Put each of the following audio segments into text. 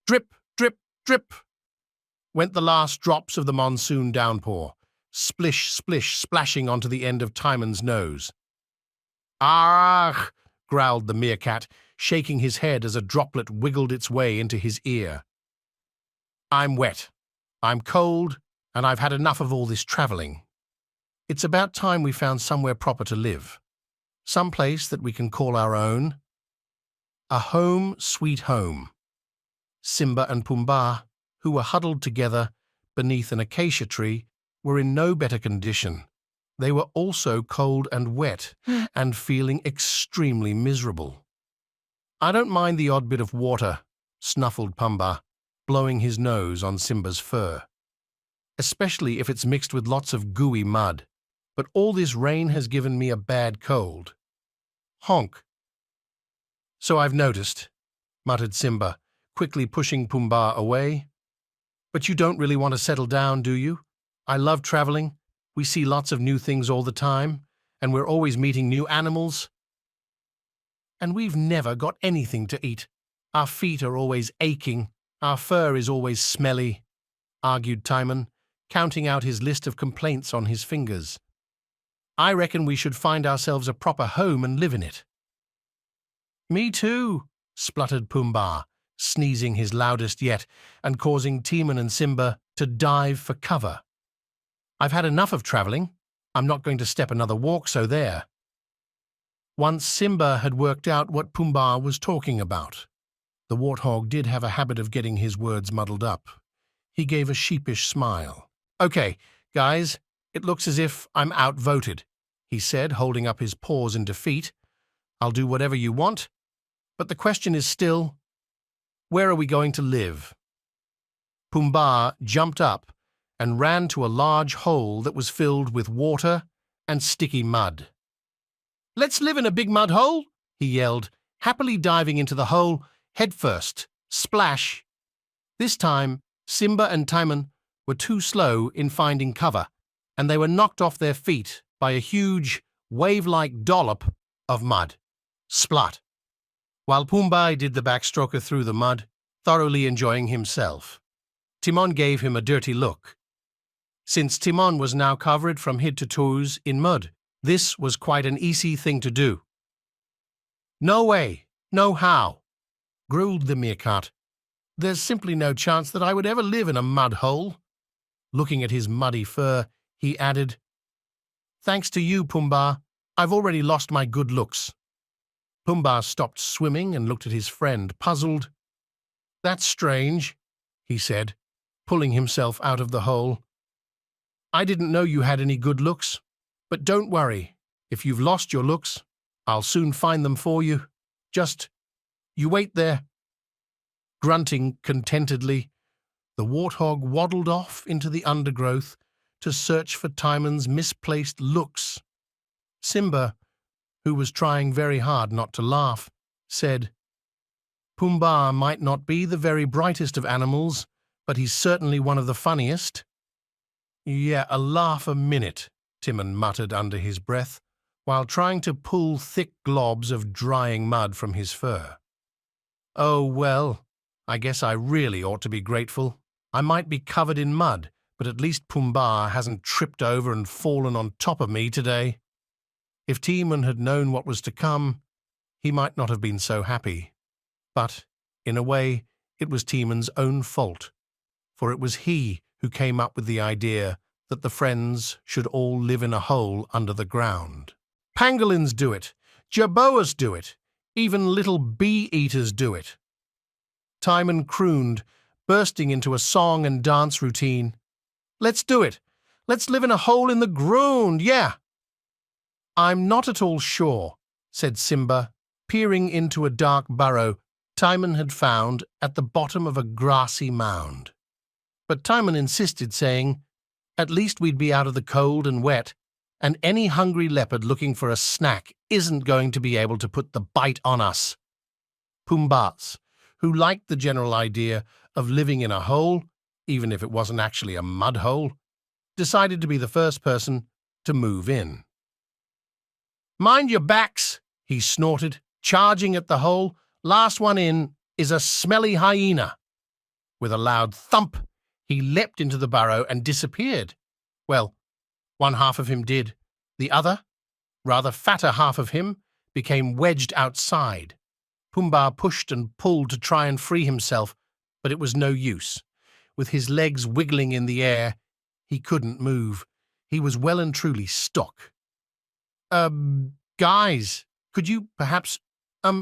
Drip, drip, drip, went the last drops of the monsoon downpour, splish, splish, splashing onto the end of Timon's nose. "Argh!" growled the meerkat, shaking his head as a droplet wiggled its way into his ear. "I'm wet, I'm cold, and I've had enough of all this travelling. It's about time we found somewhere proper to live, some place that we can call our own. A home, sweet home." Simba and Pumbaa, who were huddled together beneath an acacia tree, were in no better condition. They were also cold and wet, and feeling extremely miserable. "I don't mind the odd bit of water," snuffled Pumbaa, blowing his nose on Simba's fur. "Especially if it's mixed with lots of gooey mud. But all this rain has given me a bad cold." "Honk." "So I've noticed," muttered Simba, quickly pushing Pumbaa away. "But you don't really want to settle down, do you? I love traveling. We see lots of new things all the time, and we're always meeting new animals. And we've never got anything to eat. Our feet are always aching. Our fur is always smelly," argued Timon, counting out his list of complaints on his fingers. "I reckon we should find ourselves a proper home and live in it." "Me too," spluttered Pumbaa, sneezing his loudest yet and causing Timon and Simba to dive for cover. "I've had enough of travelling. I'm not going to step another walk, so there." Once Simba had worked out what Pumbaa was talking about. The warthog did have a habit of getting his words muddled up. He gave a sheepish smile. "Okay, guys, it looks as if I'm outvoted," he said, holding up his paws in defeat. "I'll do whatever you want, but the question is still, where are we going to live?" Pumbaa jumped up and ran to a large hole that was filled with water and sticky mud. "Let's live in a big mud hole," he yelled, happily diving into the hole head first. Splash! This time, Simba and Timon were too slow in finding cover, and they were knocked off their feet by a huge, wave-like dollop of mud. Splat! While Pumbaa did the backstroker through the mud, thoroughly enjoying himself. Timon gave him a dirty look. Since Timon was now covered from head to toes in mud, this was quite an easy thing to do. "No way, no how," growled the meerkat. "There's simply no chance that I would ever live in a mud hole." Looking at his muddy fur, he added, "Thanks to you, Pumbaa, I've already lost my good looks." Pumbaa stopped swimming and looked at his friend, puzzled. "That's strange," he said, pulling himself out of the hole. "I didn't know you had any good looks, but don't worry. If you've lost your looks, I'll soon find them for you. Just, you wait there." Grunting contentedly, the warthog waddled off into the undergrowth to search for Timon's misplaced looks. Simba, who was trying very hard not to laugh, said, "Pumbaa might not be the very brightest of animals, but he's certainly one of the funniest." "Yeah, a laugh a minute," Timon muttered under his breath, while trying to pull thick globs of drying mud from his fur. "Oh, well, I guess I really ought to be grateful. I might be covered in mud, but at least Pumbaa hasn't tripped over and fallen on top of me today." If Timon had known what was to come, he might not have been so happy. But, in a way, it was Timon's own fault, for it was he who came up with the idea that the friends should all live in a hole under the ground. "Pangolins do it, jerboas do it, even little bee-eaters do it." Timon crooned, bursting into a song and dance routine. "Let's do it. Let's live in a hole in the ground, yeah." "I'm not at all sure," said Simba, peering into a dark burrow Timon had found at the bottom of a grassy mound. But Timon insisted, saying, "At least we'd be out of the cold and wet, and any hungry leopard looking for a snack isn't going to be able to put the bite on us." Pumbaa, who liked the general idea of living in a hole, even if it wasn't actually a mud hole, decided to be the first person to move in. "Mind your backs," he snorted, charging at the hole. "Last one in is a smelly hyena." With a loud thump, he leapt into the burrow and disappeared. Well, one half of him did. The other, rather fatter half of him, became wedged outside. Pumbaa pushed and pulled to try and free himself, but it was no use. With his legs wiggling in the air, he couldn't move. He was well and truly stuck. Guys, could you perhaps,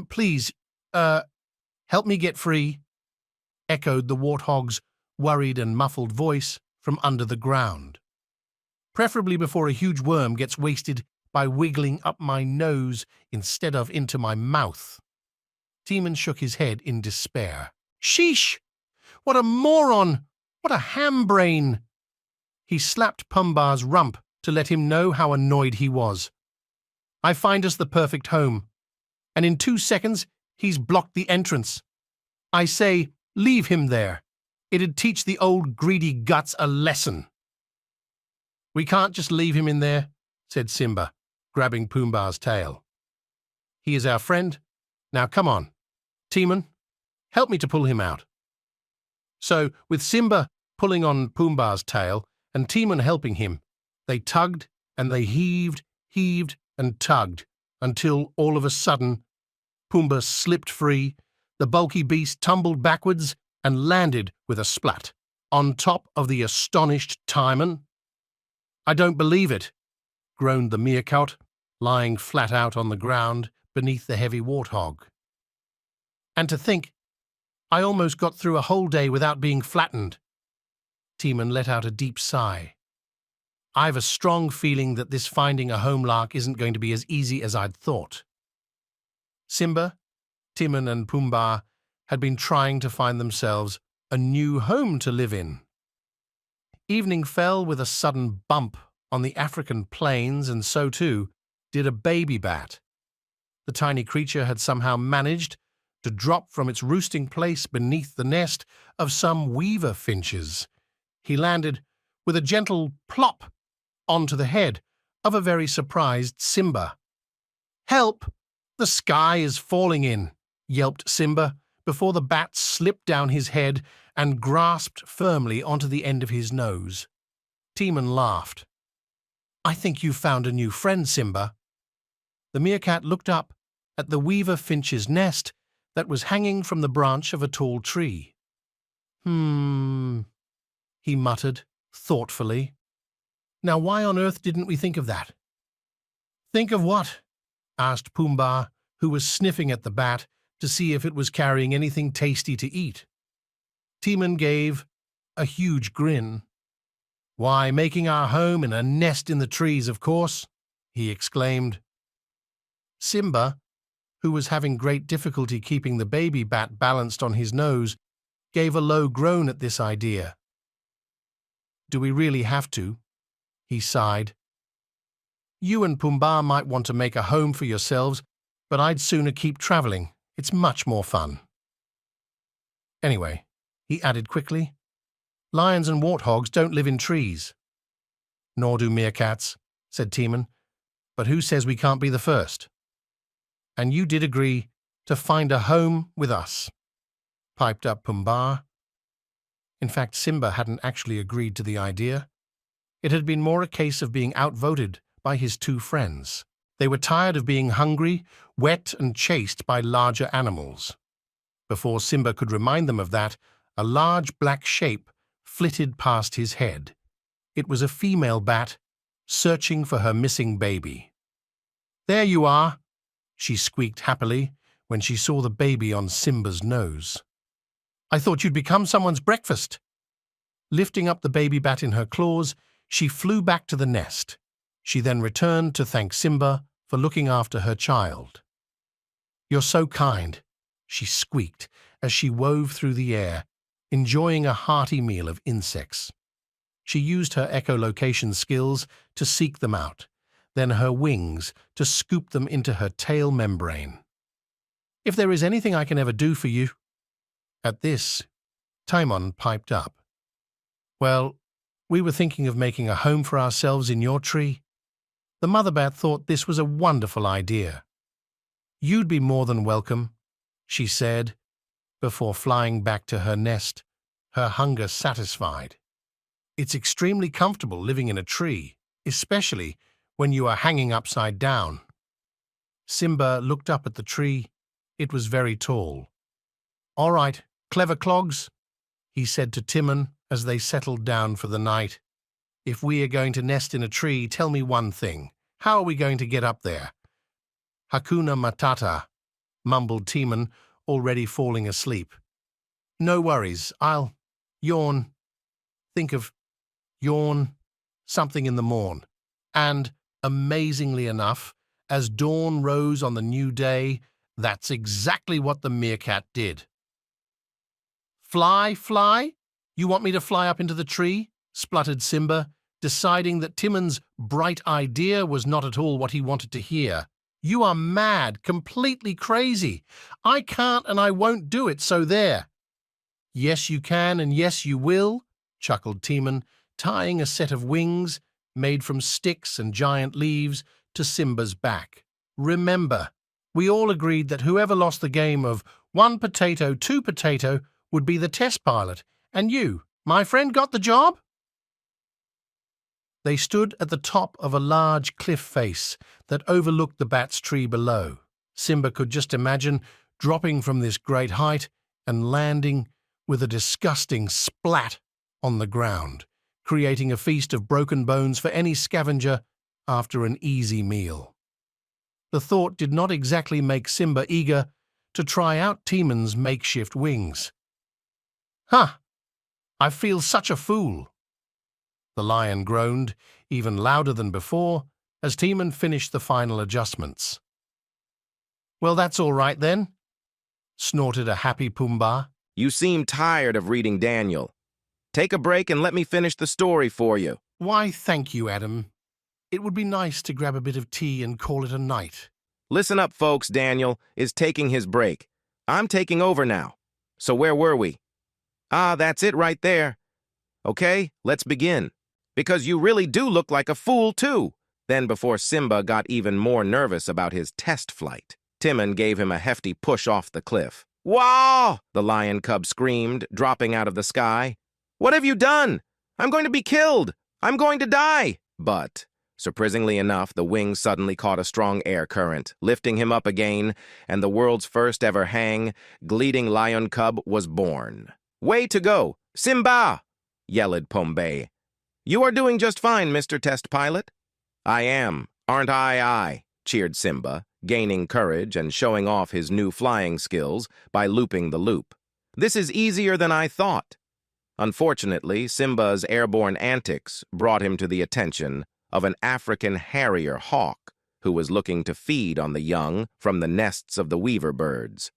please, help me get free?" echoed the warthog's worried and muffled voice from under the ground. "Preferably before a huge worm gets wasted by wiggling up my nose instead of into my mouth." Timon shook his head in despair. "Sheesh! What a moron! What a ham-brain!" He slapped Pumbaa's rump to let him know how annoyed he was. "I find us the perfect home, and in 2 seconds he's blocked the entrance. I say, leave him there. It'd teach the old greedy guts a lesson." "We can't just leave him in there," said Simba, grabbing Pumbaa's tail. "He is our friend. Now come on. Timon, help me to pull him out." So, with Simba pulling on Pumbaa's tail and Timon helping him, they tugged and they heaved and tugged until, all of a sudden, Pumbaa slipped free, the bulky beast tumbled backwards and landed with a splat on top of the astonished Timon. "I don't believe it," groaned the meerkat, lying flat out on the ground beneath the heavy warthog. "And to think, I almost got through a whole day without being flattened." Timon let out a deep sigh. "I've a strong feeling that this finding a home lark isn't going to be as easy as I'd thought." Simba, Timon and Pumbaa had been trying to find themselves a new home to live in. Evening fell with a sudden bump on the African plains, and so too did a baby bat. The tiny creature had somehow managed to drop from its roosting place beneath the nest of some weaver finches. He landed with a gentle plop onto the head of a very surprised Simba. "Help! The sky is falling in," yelped Simba, before the bat slipped down his head and grasped firmly onto the end of his nose. Timon laughed. "I think you've found a new friend, Simba." The meerkat looked up at the weaver finch's nest that was hanging from the branch of a tall tree. He muttered thoughtfully. "Now why on earth didn't we think of that?" "Think of what?" asked Pumbaa, who was sniffing at the bat to see if it was carrying anything tasty to eat. Timon gave a huge grin. "Why, making our home in a nest in the trees, of course," he exclaimed. Simba, who was having great difficulty keeping the baby bat balanced on his nose, gave a low groan at this idea. "Do we really have to?" he sighed. "You and Pumbaa might want to make a home for yourselves, but I'd sooner keep traveling. It's much more fun. Anyway," he added quickly, "lions and warthogs don't live in trees." "Nor do meerkats," said Timon, "but who says we can't be the first?" "And you did agree to find a home with us," piped up Pumbaa. In fact, Simba hadn't actually agreed to the idea. It had been more a case of being outvoted by his two friends. They were tired of being hungry, wet, and chased by larger animals. Before Simba could remind them of that, a large black shape flitted past his head. It was a female bat, searching for her missing baby. "There you are," she squeaked happily when she saw the baby on Simba's nose. "I thought you'd become someone's breakfast." Lifting up the baby bat in her claws, she flew back to the nest. She then returned to thank Simba for looking after her child. "You're so kind," she squeaked as she wove through the air, enjoying a hearty meal of insects. She used her echolocation skills to seek them out, then her wings to scoop them into her tail membrane. "If there is anything I can ever do for you—" At this, Timon piped up. "Well, we were thinking of making a home for ourselves in your tree. The mother bat thought this was a wonderful idea." "You'd be more than welcome," she said, before flying back to her nest her hunger satisfied. It's extremely comfortable living in a tree, especially when you are hanging upside down. Simba looked up at the tree. It was very tall. "All right, clever clogs," he said to Timon as they settled down for the night. "If we are going to nest in a tree, tell me one thing. How are we going to get up there?" "Hakuna Matata," mumbled Timon, already falling asleep. "No worries, I'll yawn. Think of yawn, something in the morn." And, amazingly enough, as dawn rose on the new day, that's exactly what the meerkat did. "Fly, fly? You want me to fly up into the tree?" spluttered Simba, deciding that Timon's bright idea was not at all what he wanted to hear. "You are mad, completely crazy. I can't and I won't do it, so there." "Yes, you can, and yes, you will," chuckled Timon, tying a set of wings, made from sticks and giant leaves, to Simba's back. "Remember, we all agreed that whoever lost the game of 1 potato, 2 potato would be the test pilot, and you, my friend, got the job?" They stood at the top of a large cliff face that overlooked the bat's tree below. Simba could just imagine dropping from this great height and landing with a disgusting splat on the ground, creating a feast of broken bones for any scavenger after an easy meal. The thought did not exactly make Simba eager to try out Timon's makeshift wings. "Huh! I feel such a fool," the lion groaned, even louder than before, as Timon finished the final adjustments. "Well, that's all right then," snorted a happy Pumbaa. You seem tired of reading Daniel. Take a break and let me finish the story for you. "Why, thank you, Adam. It would be nice to grab a bit of tea and call it a night." Listen up, folks. Daniel is taking his break. I'm taking over now. So where were we? Ah, that's it right there. Okay, let's begin. Because you really do look like a fool, too. Then before Simba got even more nervous about his test flight, Timon gave him a hefty push off the cliff. "Wow!" the lion cub screamed, dropping out of the sky. "What have you done? I'm going to be killed! I'm going to die!" But, surprisingly enough, the wings suddenly caught a strong air current, lifting him up again, and the world's first ever gleading lion cub was born. "Way to go, Simba!" yelled Pumbaa. "You are doing just fine, Mr. Test Pilot." "I am, aren't I?" cheered Simba, gaining courage and showing off his new flying skills by looping the loop. "This is easier than I thought." Unfortunately, Simba's airborne antics brought him to the attention of an African harrier hawk who was looking to feed on the young from the nests of the weaver birds.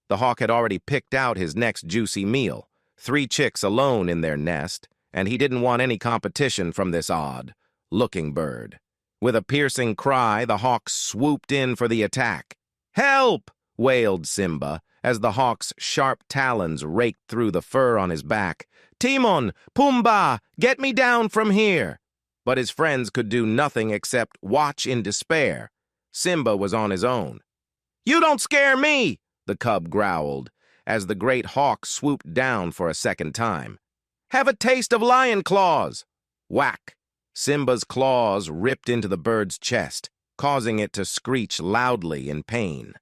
The hawk had already picked out his next juicy meal, 3 chicks alone in their nest, and he didn't want any competition from this odd-looking bird. With a piercing cry, the hawk swooped in for the attack. "Help!" wailed Simba, as the hawk's sharp talons raked through the fur on his back. "Timon, Pumbaa, get me down from here!" But his friends could do nothing except watch in despair. Simba was on his own. "You don't scare me!" the cub growled, as the great hawk swooped down for a second time. "Have a taste of lion claws!" Whack! Simba's claws ripped into the bird's chest, causing it to screech loudly in pain.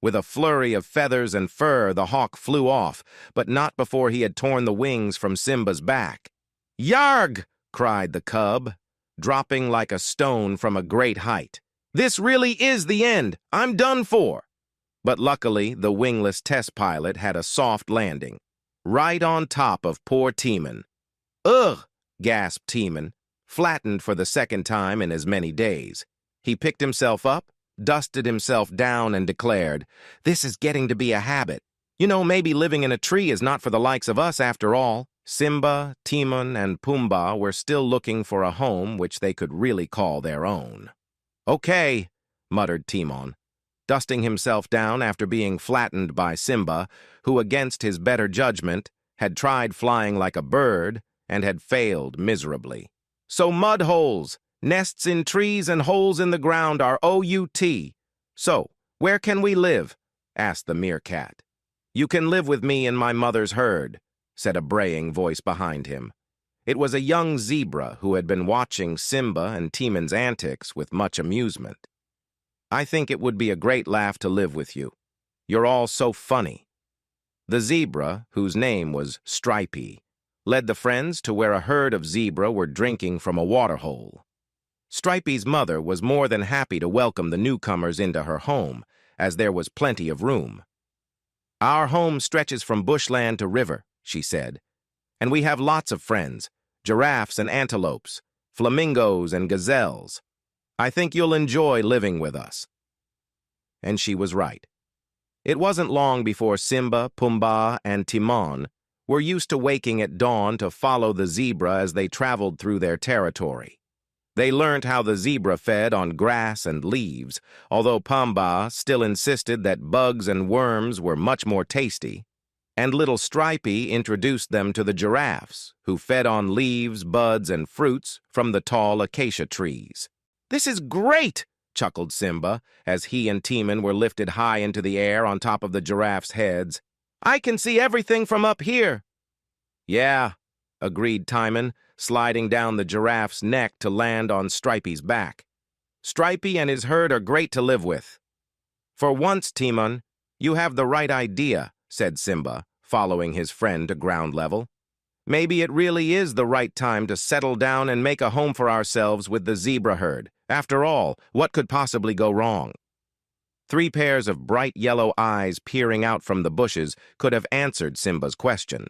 With a flurry of feathers and fur, the hawk flew off, but not before he had torn the wings from Simba's back. "Yarg!" cried the cub, dropping like a stone from a great height. "This really is the end. I'm done for." But luckily, the wingless test pilot had a soft landing, right on top of poor Timon. "Ugh!" gasped Timon, flattened for the second time in as many days. He picked himself up, dusted himself down, and declared, "This is getting to be a habit. You know, maybe living in a tree is not for the likes of us after all." Simba, Timon, and Pumbaa were still looking for a home which they could really call their own. "Okay," muttered Timon, dusting himself down after being flattened by Simba, who, against his better judgment, had tried flying like a bird and had failed miserably. "So mud holes, nests in trees, and holes in the ground are OUT. So, where can we live?" asked the meerkat. "You can live with me in my mother's herd," said a braying voice behind him. It was a young zebra who had been watching Simba and Timon's antics with much amusement. I think it would be a great laugh to live with you. You're all so funny. The zebra, whose name was Stripey, led the friends to where a herd of zebra were drinking from a waterhole. Stripey's mother was more than happy to welcome the newcomers into her home, as there was plenty of room. Our home stretches from bushland to river, she said, and we have lots of friends, giraffes and antelopes, flamingos and gazelles. I think you'll enjoy living with us. And she was right. It wasn't long before Simba, Pumbaa, and Timon were used to waking at dawn to follow the zebra as they traveled through their territory. They learned how the zebra fed on grass and leaves, although Pumbaa still insisted that bugs and worms were much more tasty, and little Stripey introduced them to the giraffes, who fed on leaves, buds, and fruits from the tall acacia trees. "This is great!" chuckled Simba, as he and Timon were lifted high into the air on top of the giraffes' heads. "I can see everything from up here." "Yeah," agreed Timon, sliding down the giraffe's neck to land on Stripey's back. "Stripey and his herd are great to live with." "For once, Timon, you have the right idea," said Simba, following his friend to ground level. "Maybe it really is the right time to settle down and make a home for ourselves with the zebra herd. After all, what could possibly go wrong?" 3 pairs of bright yellow eyes peering out from the bushes could have answered Simba's question.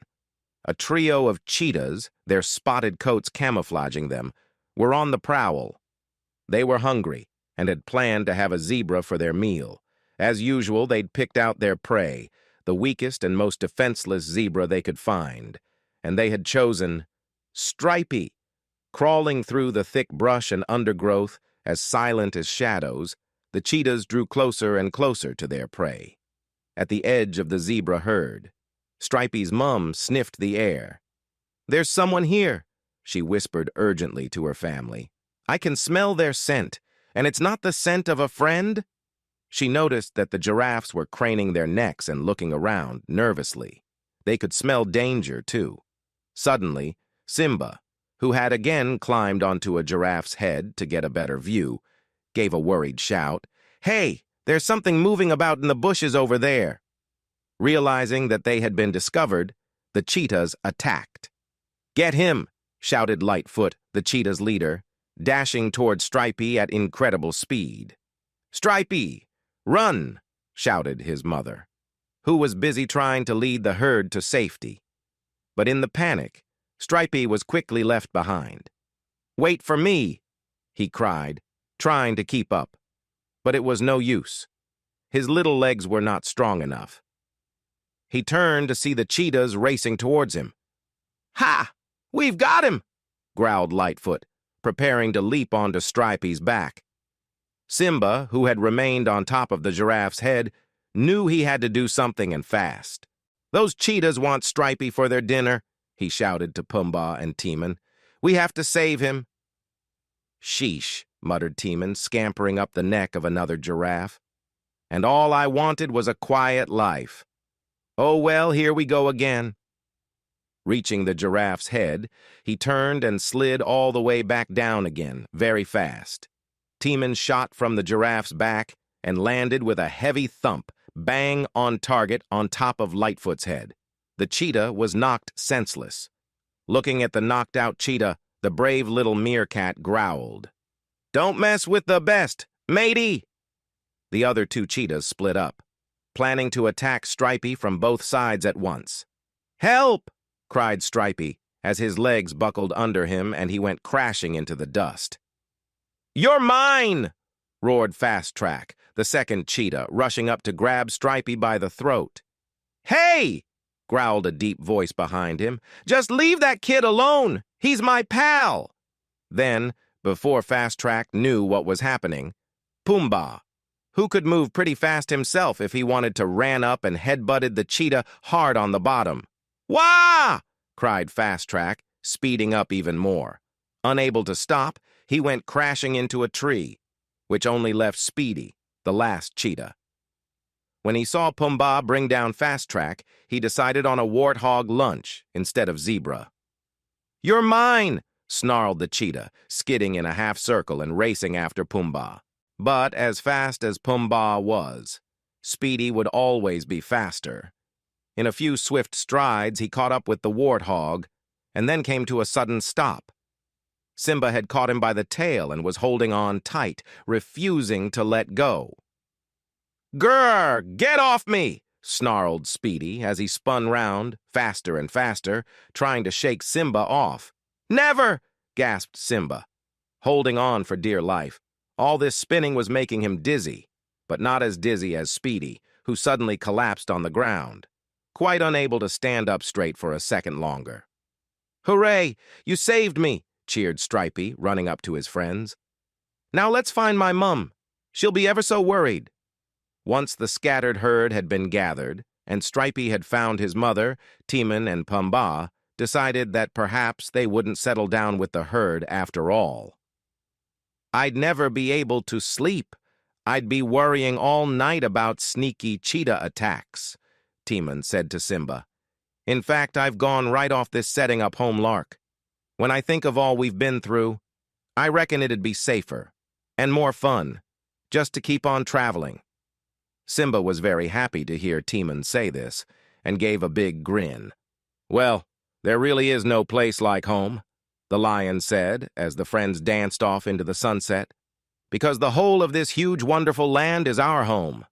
A trio of cheetahs, their spotted coats camouflaging them, were on the prowl. They were hungry and had planned to have a zebra for their meal. As usual, they'd picked out their prey, the weakest and most defenseless zebra they could find, and they had chosen Stripey. Crawling through the thick brush and undergrowth, as silent as shadows, the cheetahs drew closer and closer to their prey. At the edge of the zebra herd, Stripey's mum sniffed the air. "There's someone here," she whispered urgently to her family. "I can smell their scent, and it's not the scent of a friend." She noticed that the giraffes were craning their necks and looking around nervously. They could smell danger, too. Suddenly, Simba, who had again climbed onto a giraffe's head to get a better view, gave a worried shout. "Hey, there's something moving about in the bushes over there." Realizing that they had been discovered, the cheetahs attacked. "Get him!" shouted Lightfoot, the cheetah's leader, dashing toward Stripey at incredible speed. "Stripey, run!" shouted his mother, who was busy trying to lead the herd to safety. But in the panic, Stripey was quickly left behind. "Wait for me!" he cried, trying to keep up. But it was no use. His little legs were not strong enough. He turned to see the cheetahs racing towards him. "Ha! We've got him!" growled Lightfoot, preparing to leap onto Stripey's back. Simba, who had remained on top of the giraffe's head, knew he had to do something and fast. "Those cheetahs want Stripey for their dinner," he shouted to Pumbaa and Timon. "We have to save him." "Sheesh," muttered Timon, scampering up the neck of another giraffe. "And all I wanted was a quiet life. Oh well, here we go again." Reaching the giraffe's head, he turned and slid all the way back down again, very fast. Timon shot from the giraffe's back and landed with a heavy thump, bang on target on top of Lightfoot's head. The cheetah was knocked senseless. Looking at the knocked-out cheetah, the brave little meerkat growled. "Don't mess with the best, matey!" The other 2 cheetahs split up, planning to attack Stripey from both sides at once. "Help!" cried Stripey, as his legs buckled under him and he went crashing into the dust. "You're mine!" roared Fast Track, the second cheetah, rushing up to grab Stripey by the throat. "Hey!" growled a deep voice behind him. "Just leave that kid alone! He's my pal!" Then, before Fast Track knew what was happening, Pumbaa, who could move pretty fast himself if he wanted to, ran up and headbutted the cheetah hard on the bottom. "Wah!" cried Fast Track, speeding up even more. Unable to stop, he went crashing into a tree, which only left Speedy, the last cheetah. When he saw Pumbaa bring down Fast Track, he decided on a warthog lunch instead of zebra. "You're mine!" snarled the cheetah, skidding in a half circle and racing after Pumbaa. But as fast as Pumbaa was, Speedy would always be faster. In a few swift strides, he caught up with the warthog, and then came to a sudden stop. Simba had caught him by the tail and was holding on tight, refusing to let go. "Grr! Get off me!" snarled Speedy as he spun round, faster and faster, trying to shake Simba off. "Never!" gasped Simba, holding on for dear life. All this spinning was making him dizzy, but not as dizzy as Speedy, who suddenly collapsed on the ground, quite unable to stand up straight for a second longer. "Hooray! You saved me!" cheered Stripey, running up to his friends. "Now let's find my mum. She'll be ever so worried." Once the scattered herd had been gathered, and Stripey had found his mother, Timon and Pumbaa, decided that perhaps they wouldn't settle down with the herd after all. "I'd never be able to sleep. I'd be worrying all night about sneaky cheetah attacks," Timon said to Simba. "In fact, I've gone right off this setting up home lark. When I think of all we've been through, I reckon it'd be safer and more fun just to keep on traveling." Simba was very happy to hear Timon say this and gave a big grin. "Well, there really is no place like home," the lion said as the friends danced off into the sunset, "because the whole of this huge, wonderful land is our home."